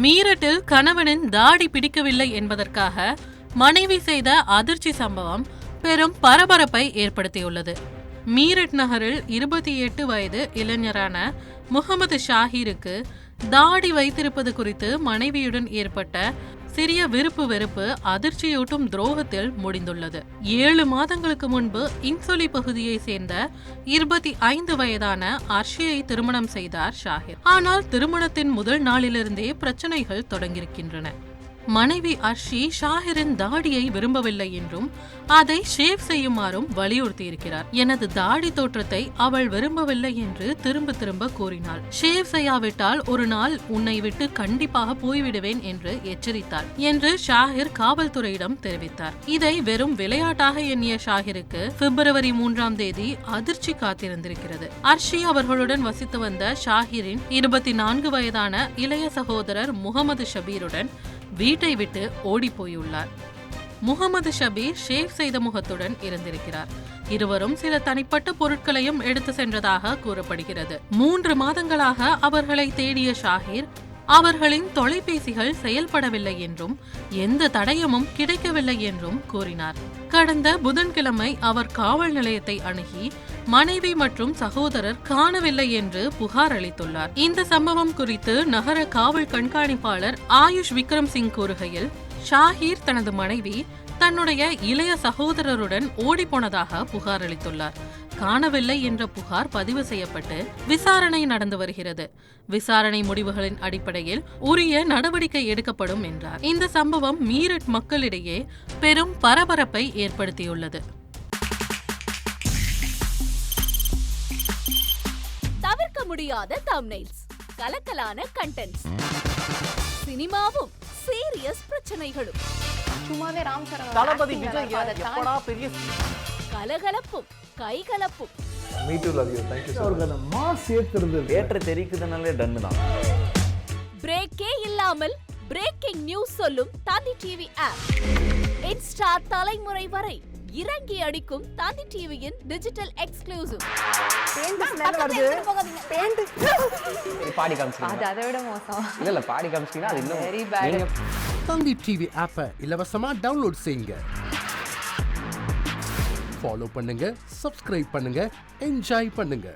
மீரட்டில் கணவனின் தாடி பிடிக்கவில்லை என்பதற்காக மனைவி செய்த அதிர்ச்சி சம்பவம் பெரும் பரபரப்பை ஏற்படுத்தியுள்ளது. மீரட் நகரில் 28 வயது இளைஞரான முகமது ஷாஹிருக்கு தாடி வைத்திருப்பது குறித்து மனைவியுடன் ஏற்பட்ட சிறிய விருப்பு வெறுப்பு அதிர்ச்சியூட்டும் துரோகத்தில் முடிந்துள்ளது. 7 மாதங்களுக்கு முன்பு இன்சொலி பகுதியை சேர்ந்த 25 வயதான அர்ஷியை திருமணம் செய்தார் ஷாஹிர். ஆனால் திருமணத்தின் முதல் நாளிலிருந்தே பிரச்சனைகள் தொடங்கியிருக்கின்றன. மனைவி அர்ஷி ஷாஹிரின் தாடியை விரும்பவில்லை என்றும் அதை ஷேவ் செய்யுமாறும் வலியுறுத்தியிருக்கிறார். எனது தாடி தோற்றத்தை அவள் விரும்பவில்லை என்று திரும்ப திரும்ப கூறினாள். ஷேவ் செய்யாவிட்டால் ஒரு நாள் உன்னை விட்டு கண்டிப்பாக போய்விடுவேன் என்று எச்சரித்தார் என்று ஷாஹிர் காவல்துறையிடம் தெரிவித்தார். இதை வெறும் விளையாட்டாக எண்ணிய ஷாஹிருக்கு பிப்ரவரி 3ஆம் தேதி அதிர்ச்சி காத்திருந்திருக்கிறது. அர்ஷி அவர்களுடன் வசித்து வந்த ஷாஹிரின் 24 வயதான இளைய சகோதரர் முகமது ஷபீருடன் வீட்டை விட்டு ஓடி போயுள்ளார். முகமது ஷபீர் ஷேவ் செய்த முகத்துடன் இருந்திருக்கிறார். இருவரும் சில தனிப்பட்ட பொருட்களையும் எடுத்து சென்றதாக கூறப்படுகிறது. 3 மாதங்களாக அவர்களை தேடிய ஷாஹிர் அவர்களின் தொலைபேசிகள் செயல்படவில்லை என்றும் எந்த தடயமும் கிடைக்கவில்லை என்றும் கூறினார். கடந்த புதன்கிழமை அவர் காவல் நிலையத்தை அணுகி மனைவி மற்றும் சகோதரர் காணவில்லை என்று புகார் அளித்துள்ளார். இந்த சம்பவம் குறித்து நகர காவல் கண்காணிப்பாளர் ஆயுஷ் விக்ரம் சிங் கூறுகையில், ஷாஹிர் தனது மனைவி தன்னுடைய இளைய சகோதரருடன் ஓடிப்போனதாக புகார் அளித்துள்ளார். காணவில்லை என்ற புகார் பதிவு செய்யப்பட்டு விசாரணை நடந்து வருகிறது. விசாரணை முடிவுகளின் அடிப்படையில் உரிய நடவடிக்கை எடுக்கப்படும் என்றார். இந்த சம்பவம் மீரட் மக்களிடையே பெரும் பரபரப்பை ஏற்படுத்தியுள்ளது. தவிர்க்க முடியாத தம்ப்நெயில்ஸ், கலக்கலான கண்டென்ட்ஸ், சினிமாவும் சீரியஸ் பிரச்சனைகளும், சும்மாவே ராம் சரண் தளபதி விஜய் எப்படா பெரிய கலகலப்பும் கைகலப்பும். Me too love you thank you அவருக்கு அந்த மாஸ் ஏத்துறது தியேட்டர் தெரிக்குதுனாலே டன் தான். பிரேக்கே இல்லாமல் பிரேக்கிங் நியூஸ் சொல்லும் தந்தி டிவி ஆப். இன்ஸ்டா தலைமுறை வரை இறங்கி அடிக்கும் தந்தி டிவியின் டிஜிட்டல் எக்ஸ்க்ளூசிவ். பாடி காமிச்சீங்க. அது அதை விட மோசம். இல்ல பாடி காமிச்சீங்கன்னா அது இன்னும் வெரி பேட். தந்தி டிவி ஆப்பை இலவசமா டவுன்லோட் செய்யுங்க. ஃபாலோ பண்ணுங்க, சப்ஸ்கிரைப் பண்ணுங்க, என்ஜாய் பண்ணுங்க.